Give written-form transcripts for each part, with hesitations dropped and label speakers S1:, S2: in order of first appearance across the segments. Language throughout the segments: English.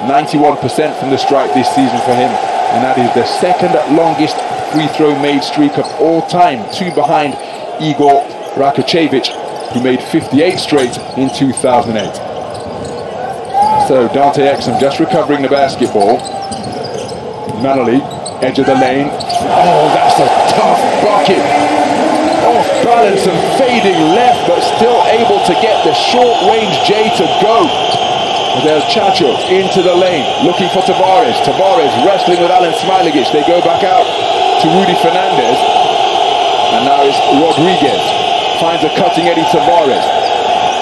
S1: 91% from the stripe this season for him, and that is the second longest free throw made streak of all time, 2 behind Igor Rakočević, who made 58 straight in 2008. So Dante Exum just recovering the basketball. Nunnally, edge of the lane. Oh, that's a tough bucket. Off balance and fading left, but still able to get the short range J to go. There's Chacho into the lane, looking for Tavares. Tavares wrestling with Alen Smailagić. They go back out to Rudy Fernandez. And now it's Rodriguez. Finds a cutting Eddie Tavares.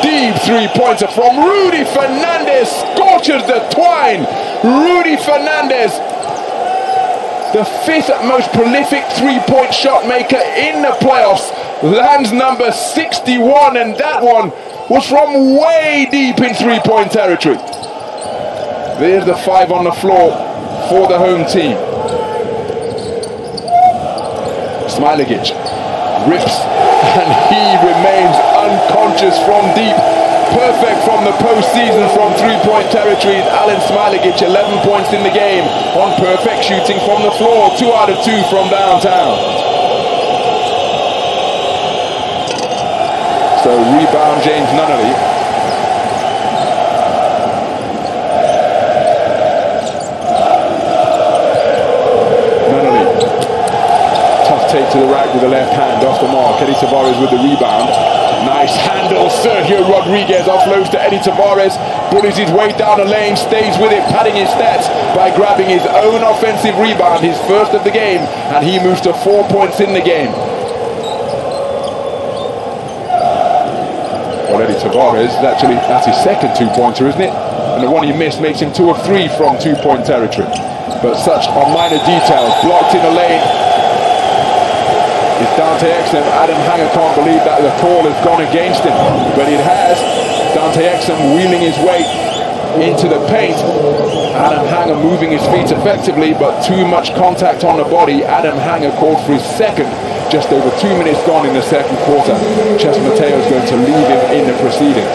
S1: Deep three-pointer from Rudy Fernandez. Scorches the twine. Rudy Fernandez, the 5th most prolific three-point shot maker in the playoffs, lands number 61, and that one was from way deep in three-point territory. There's the 5 on the floor for the home team. Smailagić rips, and he remains unconscious from deep. Perfect from the postseason from three-point territory. Alen Smailagić, 11 points in the game on perfect shooting from the floor. 2 out of 2 from downtown. So rebound James Nunnally. Nunnally. Tough take to the rack with the left hand off the mark. Eddie Tavares with the rebound. Nice handle. Sergio Rodriguez offloads to Eddie Tavares. Bullies his way down the lane. Stays with it, padding his stats by grabbing his own offensive rebound. His first of the game. And he moves to 4 points in the game. Eddie Tavares, actually, that's his second two-pointer, isn't it? And the one he missed makes him 2 of 3 from two-point territory. But such are minor details. Blocked in the lane. It's Dante Exum. Adam Hanger can't believe that the call has gone against him. But it has. Dante Exum wheeling his way into the paint. Adam Hanger moving his feet effectively, but too much contact on the body. Adam Hanger called for his second. Just over 2 minutes gone in the second quarter. Ches Mateo is going to leave him in the proceedings.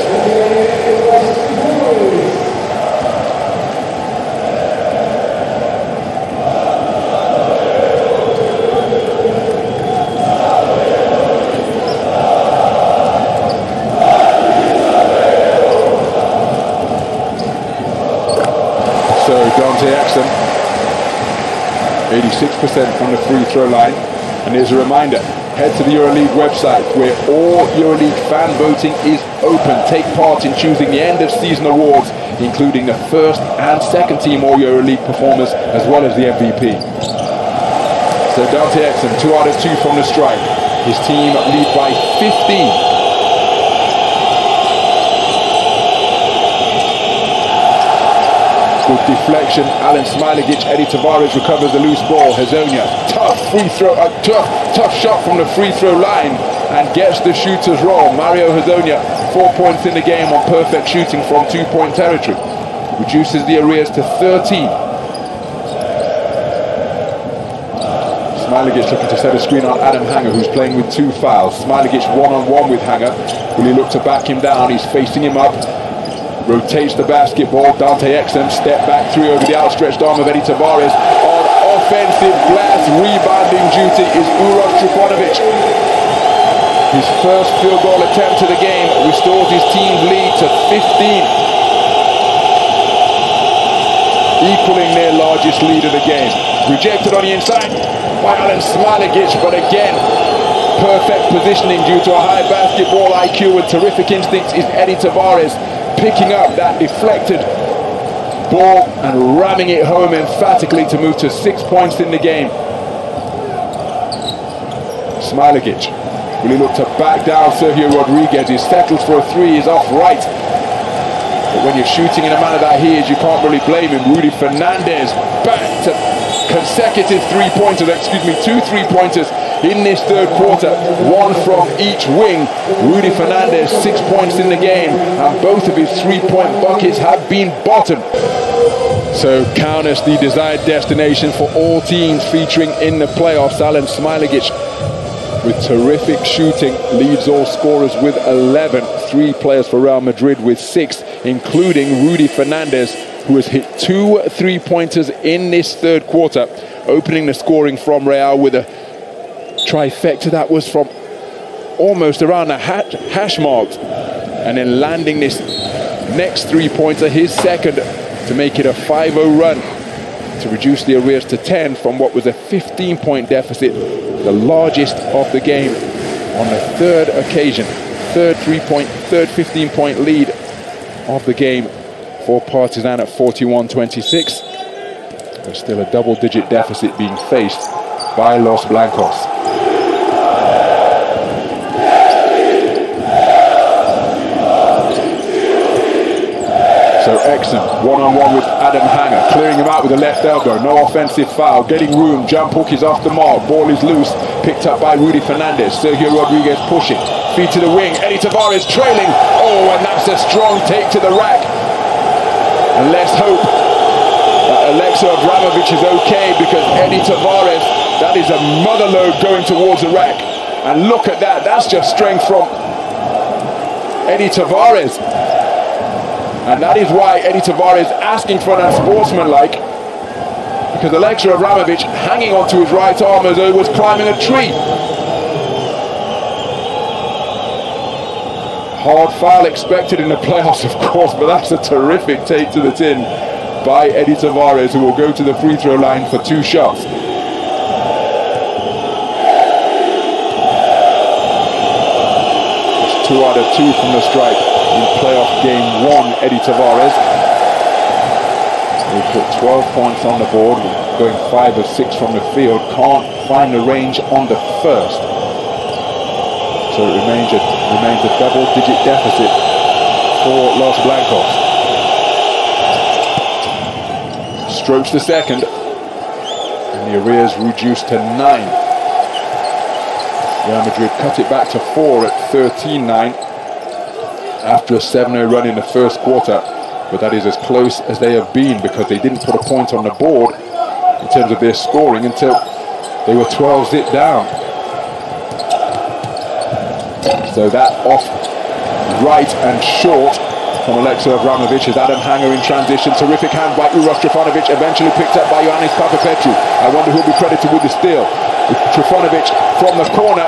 S1: So Dante Exum, 86% from the free throw line. And here's a reminder, head to the EuroLeague website where all EuroLeague fan voting is open. Take part in choosing the end of season awards, including the first and second team all EuroLeague performers, as well as the MVP. So Dante Exum, 2 out of 2 from the stripe. His team lead by 15. Good deflection, Alen Smailagić. Eddie Tavares recovers the loose ball. Hazonia, tough free throw, tough shot from the free throw line, and gets the shooter's roll. Mario Hazonia, 4 points in the game on perfect shooting from two-point territory. Reduces the arrears to 13. Smailagić looking to set a screen on Adam Hanger, who's playing with 2 fouls. Smailagić one-on-one with Hanger. Will he look to back him down? He's facing him up. Rotates the basketball. Dante Exum, step back through over the outstretched arm of Eddie Tavares. On offensive glass, rebounding duty is Uroš Trifanović. His first field goal attempt of the game restores his team's lead to 15. Equaling their largest lead of the game. Rejected on the inside by Alen Smailagić, but again, perfect positioning due to a high basketball IQ and terrific instincts is Eddie Tavares, picking up that deflected ball and ramming it home emphatically to move to 6 points in the game. Smailagić, will he look to back down Sergio Rodriguez? He settles for a 3, he's off right. But when you're shooting in a manner that he is, you can't really blame him. Rudy Fernandez back to consecutive 2 3-pointers in this third quarter, 1 from each wing. Rudy Fernandez, 6 points in the game, and both of his 3-point buckets have been bottomed. So Kaunas, the desired destination for all teams featuring in the playoffs. Alen Smailagić, with terrific shooting, leads all scorers with 11. 3 players for Real Madrid with 6, including Rudy Fernandez, who has hit 2 3-pointers in this third quarter, opening the scoring from Real with a trifecta that was from almost around the hash mark, and then landing this next 3-pointer, his second, to make it a 5-0 run to reduce the arrears to 10 from what was a 15-point deficit, the largest of the game on the third occasion. Third 15-point lead of the game for Partizan at 41-26. There's still a double-digit deficit being faced by Los Blancos. So Exum, one-on-one with Adam Hanger, clearing him out with a left elbow, no offensive foul, getting room, jump hook is off the mark, ball is loose, picked up by Rudy Fernandez, Sergio Rodriguez pushing, feed to the wing, Eddie Tavares trailing, oh, and that's a strong take to the rack. And let's hope that Alexa Abramovich is okay, because Eddie Tavares, that is a mother load going towards the rack. And look at that, that's just strength from Eddie Tavares. And that is why Eddie Tavares asking for an unsportsmanlike, because Alexa Abramovich hanging onto his right arm as though he was climbing a tree. Hard foul expected in the playoffs, of course, but that's a terrific take to the tin by Eddie Tavares, who will go to the free throw line for 2 shots. It's 2 out of 2 from the stripe in playoff game 1, Eddie Tavares. He put 12 points on the board, going 5 of 6 from the field. Can't find the range on the first. So it remains a double-digit deficit for Los Blancos. Strokes the second, and the arrears reduced to 9. Real Madrid cut it back to 4 at 13-9 after a 7-0 run in the first quarter, but that is as close as they have been, because they didn't put a point on the board in terms of their scoring until they were 12-zip down. So that off right and short from Alexa Abramovich as Adam Hanger in transition. Terrific hand by Uroš Trifanovic, eventually picked up by Ioannis Papapetru. I wonder who'll be credited with the steal. Trifanovic from the corner,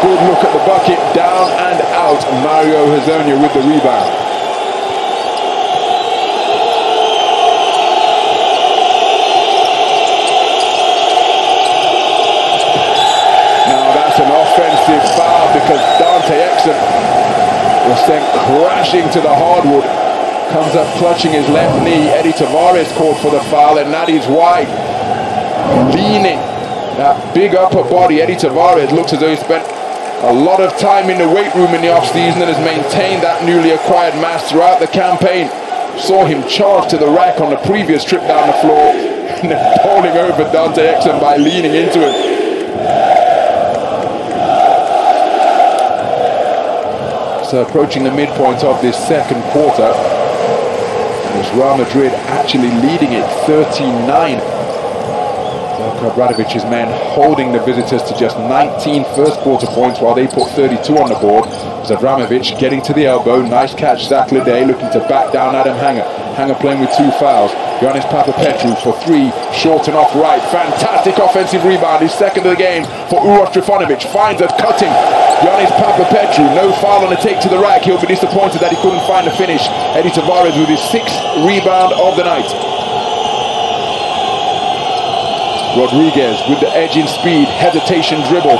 S1: good look at the bucket, down and out. Mario Hezonja with the rebound. Now that's an offensive foul, because Dante Exum was sent crashing to the hardwood. Comes up clutching his left knee. Eddie Tavares called for the foul, and that is why, leaning that big upper body, Eddie Tavares looks as though he spent a lot of time in the weight room in the off-season and has maintained that newly acquired mass throughout the campaign. Saw him charge to the rack on the previous trip down the floor, and then bowling over Dante Exum by leaning into him. So approaching the midpoint of this second quarter, it's Real Madrid actually leading it 13-9. Obradović's men holding the visitors to just 19 first quarter points while they put 32 on the board. Abramovich getting to the elbow, nice catch, Zach Lede looking to back down Adam Hanger. Hanger playing with 2 fouls. Ioannis Papapetru for 3, short and off right. Fantastic offensive rebound, his second of the game for Uroš Trifanovic. Finds a cutting Ioannis Papapetru, no foul on the take to the rack. He'll be disappointed that he couldn't find the finish. Eddie Tavares with his 6th rebound of the night. Rodriguez with the edge in speed, hesitation dribble.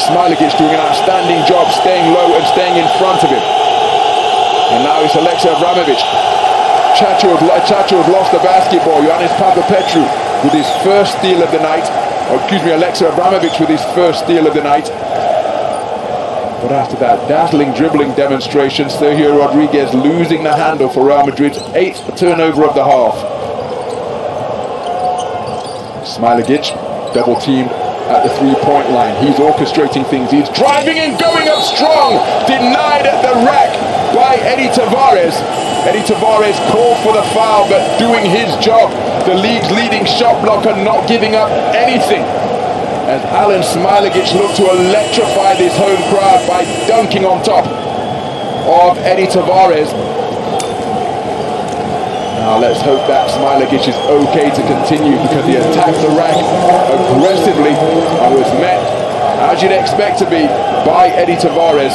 S1: Smailagic doing an outstanding job staying low and staying in front of him. And now it's Alexa Abramovich. Chacho has lost the basketball. Ioannis Papapetru with his first steal of the night. Or excuse me, Alexa Abramovich with his first steal of the night. But after that dazzling dribbling demonstration, Sergio Rodriguez losing the handle for Real Madrid's 8th turnover of the half. Smailagic double teamed at the 3-point line. He's orchestrating things. He's driving and going up strong. Denied at the rack by Eddie Tavares. Eddie Tavares called for the foul, but doing his job. The league's leading shot blocker, not giving up anything. As Alan Smailagic looked to electrify this home crowd by dunking on top of Eddie Tavares. Now let's hope that Smilegic is okay to continue, because he attacked the rack aggressively and was met, as you'd expect to be, by Eddie Tavares,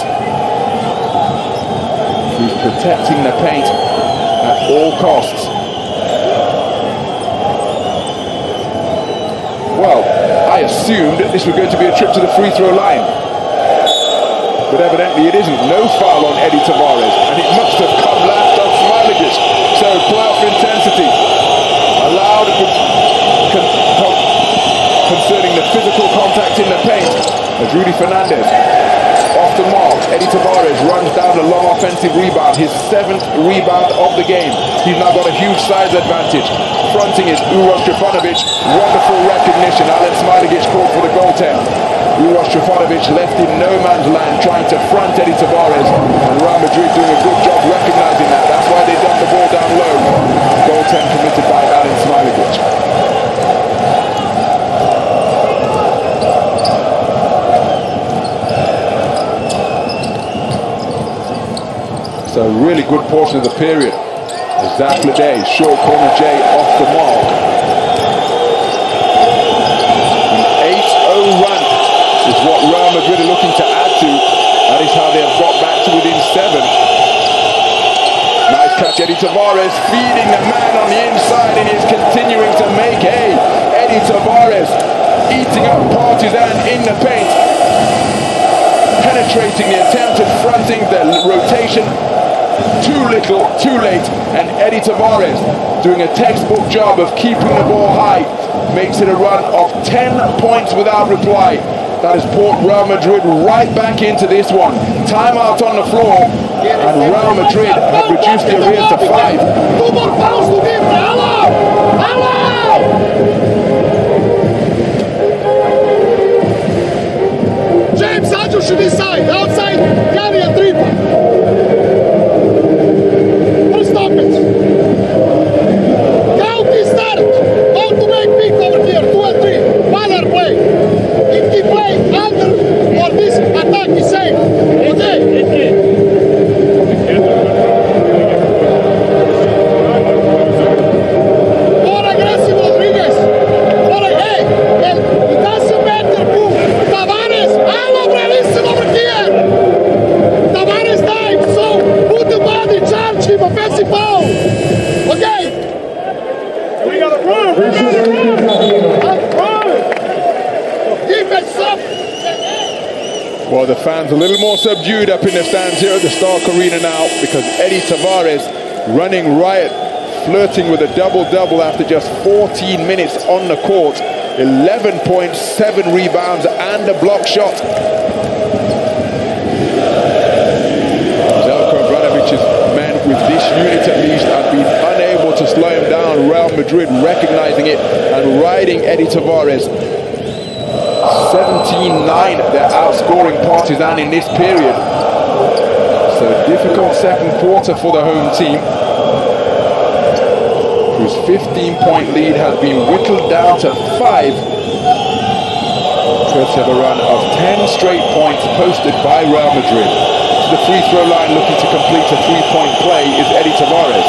S1: who's protecting the paint at all costs. Well, I assumed this was going to be a trip to the free throw line, but evidently it isn't. No foul on Eddie Tavares, and it must have come last on Smilegic. So playoff intensity allowed concerning the physical contact in the paint, as Rudy Fernandez off the mark. Eddie Tavares runs down a long offensive rebound, his 7th rebound of the game. He's now got a huge size advantage. Fronting is Uroš Trifanovic. Wonderful recognition. Alen Smilegic called for the goaltend. Uroš Trifanovic left in no man's land, trying to front Eddie Tavares, and Real Madrid doing a good job recognizing that. That's why they dumped the ball down low. Goaltend committed by Alen Smilegic. So really good portion of the period. Zach Leday, short corner J off the mark. An 8-0 run is what Real Madrid are looking to add to. That is how they have got back to within 7. Nice catch, Eddie Tavares, feeding the man on the inside, and is continuing to make hay. Eddie Tavares eating up Partizan in the paint. Penetrating the attempted fronting, the rotation. Too little, too late, and Eddie Tavares, doing a textbook job of keeping the ball high, makes it a run of 10 points without reply. That has brought Real Madrid right back into this one. Timeout on the floor, and Real Madrid have reduced the arrears to 5.
S2: 2 more fouls to give! Hello! James Sancho should be side, outside, carry a 3. Stop it! County start! How to make pick over here, 2 and 3. Baller play. If he play under or this attack is safe. Okay? More aggressive, Rodriguez. Hey, it doesn't matter who. Tavares, hello, bravissimo over here. Tavares time, so put the body, charge him, offensive foul. Okay? We got to run. Defense up.
S1: Well, the fans a little more subdued up in the stands here at the Stark Arena now, because Eddie Tavares running riot, flirting with a double-double after just 14 minutes on the court. 11 points, 7 rebounds, and a block shot. With this unit at least, have been unable to slow him down. Real Madrid recognizing it and riding Eddie Tavares. 17-9, they're outscoring Partizan in this period. So difficult second quarter for the home team, whose 15-point lead has been whittled down to 5, courtesy of a run of 10 straight points posted by Real Madrid. The free throw line, looking to complete a 3-point play, is Eddie Tavares.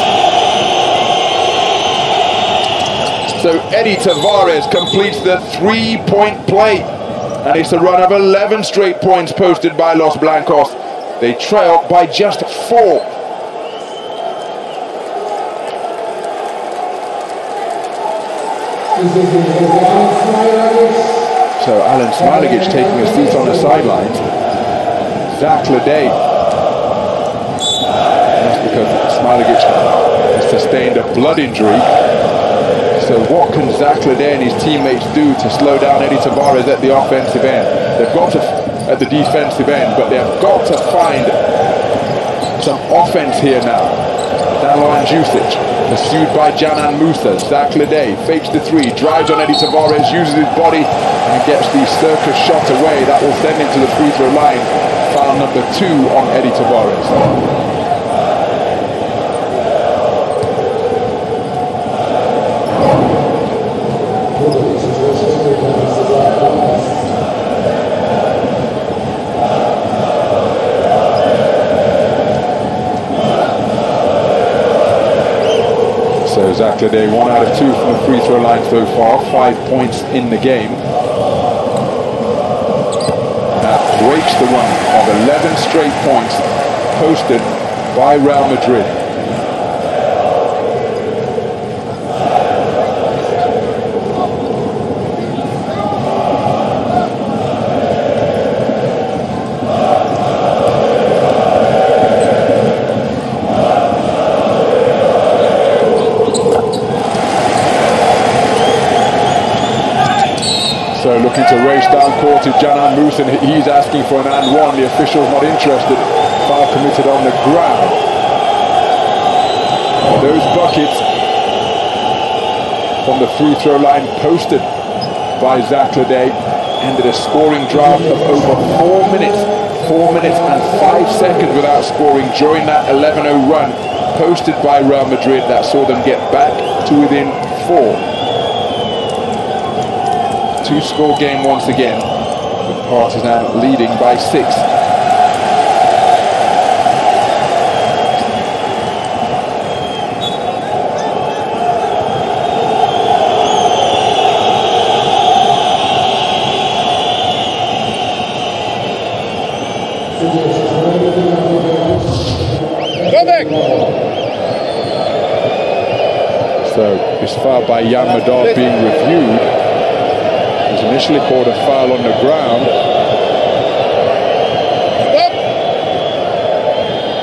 S1: So Eddie Tavares completes the 3-point play, and it's a run of 11 straight points posted by Los Blancos. They trail by just 4. So Alen Smilegic taking a seat on the sidelines. Zach Leday. That's because Smilegic has sustained a blood injury. So what can Zach Leday and his teammates do to slow down Eddie Tavares at the offensive end? They've got to, at the defensive end, but they've got to find some offense here now. Danovan Jusic, pursued by Janan Musa. Zach Leday fakes the 3, drives on Eddie Tavares, uses his body and gets the circus shot away. That will send him to the free throw line. Foul number 2 on Eddie Tavares. Day, 1 out of 2 from the free throw line so far, 5 points in the game. That breaks the run of 11 straight points posted by Real Madrid. So looking to race down court to Canan Musa, and he's asking for an and one. The official's not interested. Foul committed on the ground. Those buckets from the free throw line posted by Day ended a scoring drought of over 4 minutes. 4 minutes and 5 seconds without scoring during that 11-0 run posted by Real Madrid that saw them get back to within 4. Two-score game once again, with Partizan leading by 6.
S2: Go back.
S1: So this foul by Madrid being reviewed. Was initially called a foul on the ground.
S2: Stop.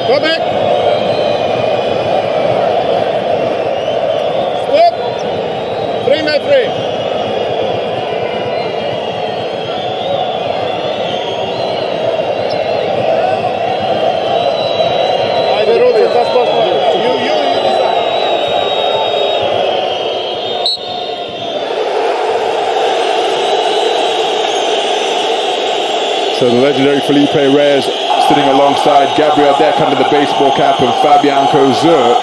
S2: Go back. Stop. 3-3.
S1: So the legendary Felipe Reyes sitting alongside Gabriel Deck under the baseball cap and Fabian Cozer.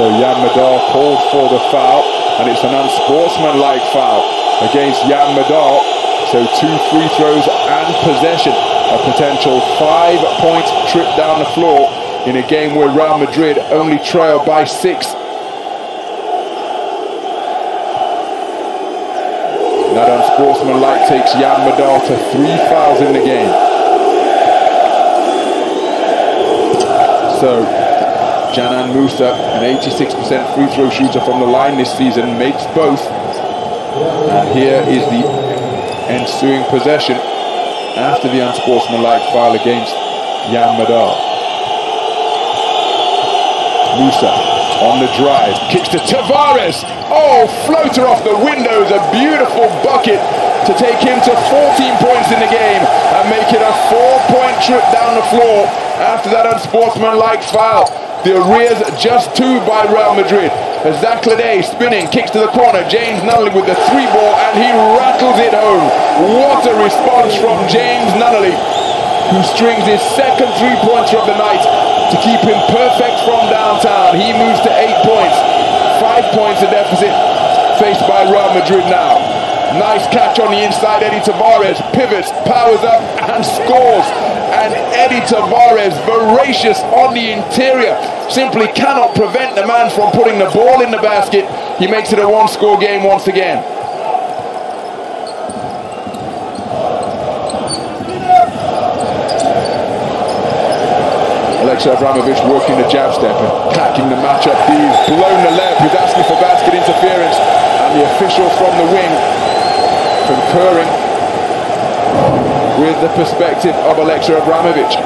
S1: So Madrid called for the foul, and it's an unsportsmanlike foul against Madrid. So 2 free throws and possession. A potential 5-point trip down the floor in a game where Real Madrid only trail by 6. That unsportsmanlike takes Madrid to 3 fouls in the game. So Canan Musa, an 86% free throw shooter from the line this season, makes both. And here is the ensuing possession after the unsportsmanlike foul against Madrid. Musa on the drive, kicks to Tavares. Oh, floater off the windows, a beautiful bucket to take him to 14 points in the game and make it a 4-point trip down the floor after that unsportsmanlike foul. The arrears just 2 by Real Madrid. As Day spinning, kicks to the corner, James Nunnally with the 3-ball, and he rattles it home. What a response from James Nunnally, who strings his second 3-pointer of the night to keep him perfect from downtown. He moves to 8 points. 5 points a deficit faced by Real Madrid now. Nice catch on the inside. Eddie Tavares pivots, powers up and scores. And Eddie Tavares, voracious on the interior, simply cannot prevent the man from putting the ball in the basket. He makes it a 1-score game once again. Abramovich working the jab step and packing the matchup. He's blown the left. He's asking for basket interference, and the official from the wing concurring with the perspective of Abramovich.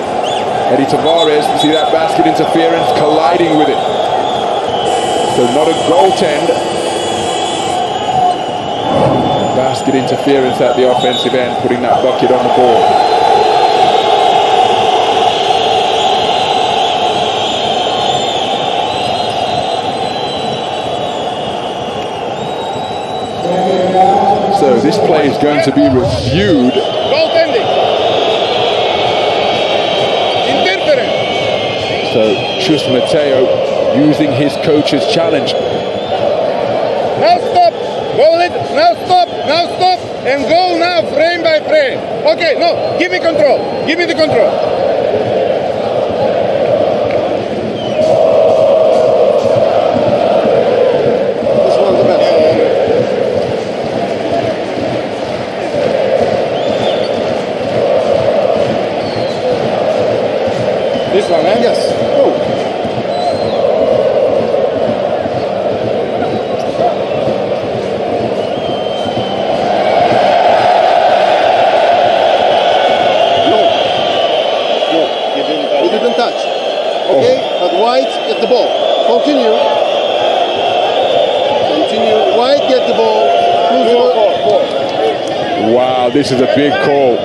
S1: Eddie Tavares, you see that basket interference colliding with it. So not a goaltend. Basket interference at the offensive end, putting that bucket on the board. So this play is going to be reviewed.
S2: Goaltending. Interference.
S1: So Chus Mateo using his coach's challenge.
S2: Now stop. Go it. Now stop. Now stop. And go now frame by frame. Okay, no. Give me control. Give me the control. This one, eh? Yes. Oh. No, you didn't touch. Okay, but White get the ball. Continue. White get the ball.
S1: Wow, this is a big call.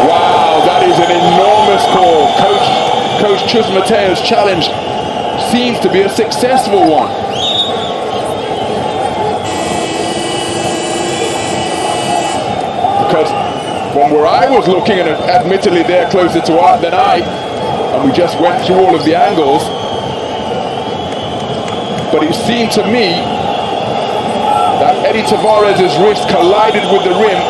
S1: Wow, that is an enormous call. Coach Chus Mateo's challenge seems to be a successful one. Because from where I was looking, and admittedly they're closer to art than I, and we just went through all of the angles, but it seemed to me that Eddie Tavares' wrist collided with the rim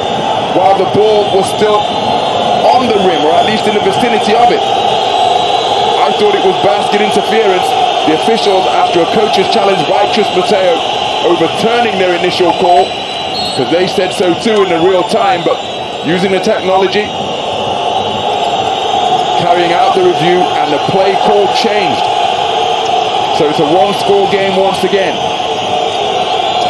S1: while the ball was still on the rim, or at least in the vicinity of it. I thought it was basket interference. The officials, after a coach's challenge by Chus Mateo, overturning their initial call, because they said so too in the real time, but using the technology, carrying out the review, and the play call changed. So it's a one-score game once again.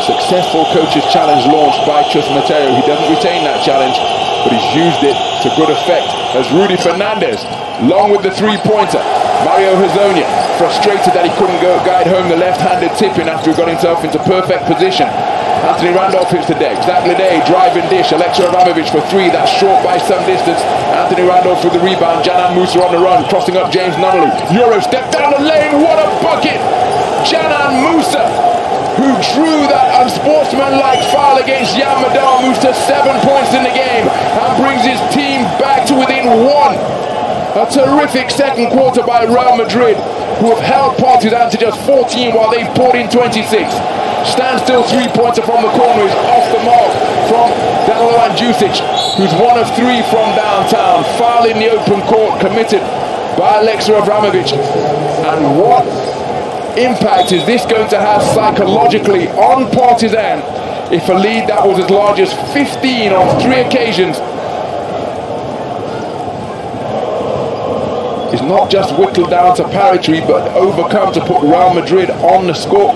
S1: Successful coach's challenge launched by Chus Mateo. He doesn't retain that challenge, but he's used it to good effect as Rudy Fernandez, long with the three-pointer. Mario Hezonja, frustrated that he couldn't guide home the left-handed tip-in after he got himself into perfect position. Anthony Randolph hits the deck. Zach Lede, driving dish. Alexei Abramovich for three. That's short by some distance. Anthony Randolph with the rebound. Janan Musa on the run, crossing up James Nunnally. Euro step down the lane. What a bucket! Janan Musa, who drew that unsportsmanlike foul against Yamadal Musa, 7 points in the game, and brings his team back to within one. A terrific second quarter by Real Madrid, who have held Partizan to just 14 while they've poured in 26. Standstill three-pointer from the corner is off the mark from Danilo Andjusic, who's one of three from downtown. Foul in the open court committed by Alexei Abramovich. And what impact is this going to have psychologically on Partizan if a lead that was as large as 15 on 3 occasions is not just whittled down to parity, but overcome to put Real Madrid on the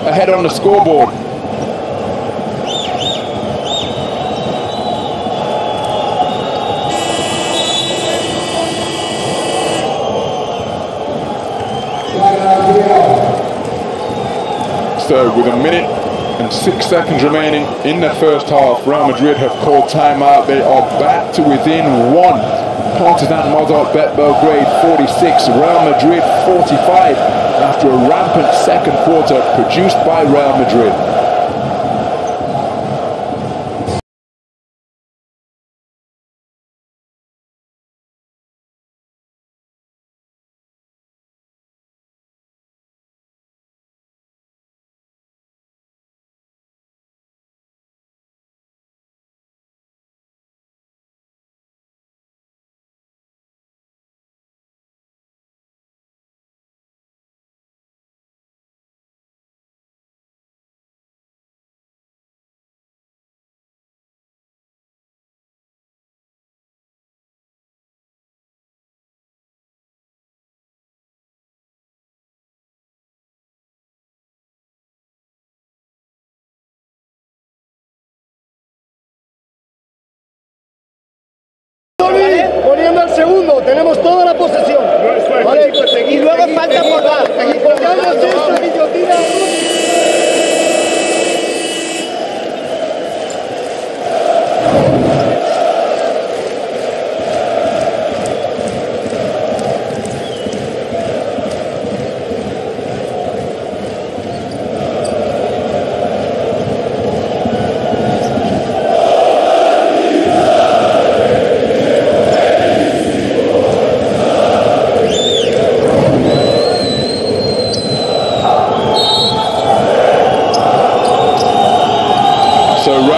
S1: ahead on the scoreboard. So with a minute and 6 seconds remaining in the first half, Real Madrid have called timeout. They are back to within one. Partizan Mozart bet Belgrade 46, Real Madrid 45, after a rampant second quarter produced by Real Madrid.
S2: Poniendo el segundo, tenemos toda la posesión. Vale, y luego falta por dar.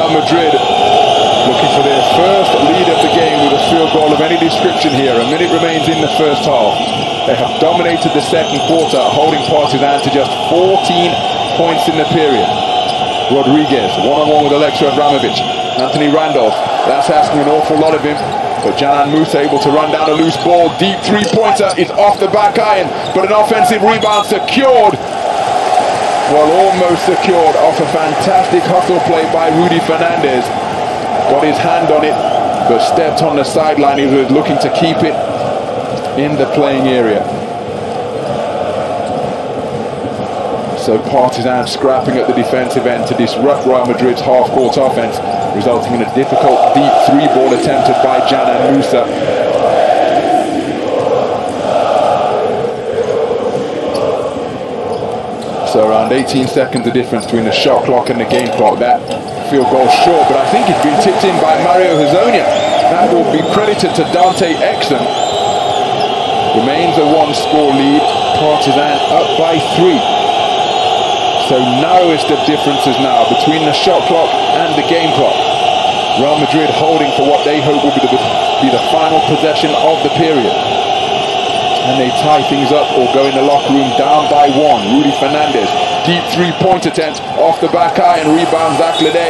S1: Madrid looking for their first lead of the game with a field goal of any description here. A minute remains in the first half. They have dominated the second quarter, holding Partizan to just 14 points in the period. Rodriguez, one-on-one with Alexei Abramovich. Anthony Randolph, that's asking an awful lot of him. But Canan Musa able to run down a loose ball. Deep three-pointer is off the back iron, but an offensive rebound secured. Well, almost secured off a fantastic hustle play by Rudy Fernandez. Got his hand on it, but stepped on the sideline. He was looking to keep it in the playing area. So Partizan scrapping at the defensive end to disrupt Real Madrid's half-court offense, resulting in a difficult deep three-ball attempted by Canan Musa. So around 18 seconds the difference between the shot clock and the game clock. That field goal short, but I think it's been tipped in by Mario Hezonja. That will be credited to Dante Exum. Remains a one-score lead. Partizan up by 3. So narrowest of differences now between the shot clock and the game clock. Real Madrid holding for what they hope will be the final possession of the period. And they tie things up or go in the locker room down by 1. Rudy Fernandez, deep three-point attempt off the back iron, rebound Zach Lede,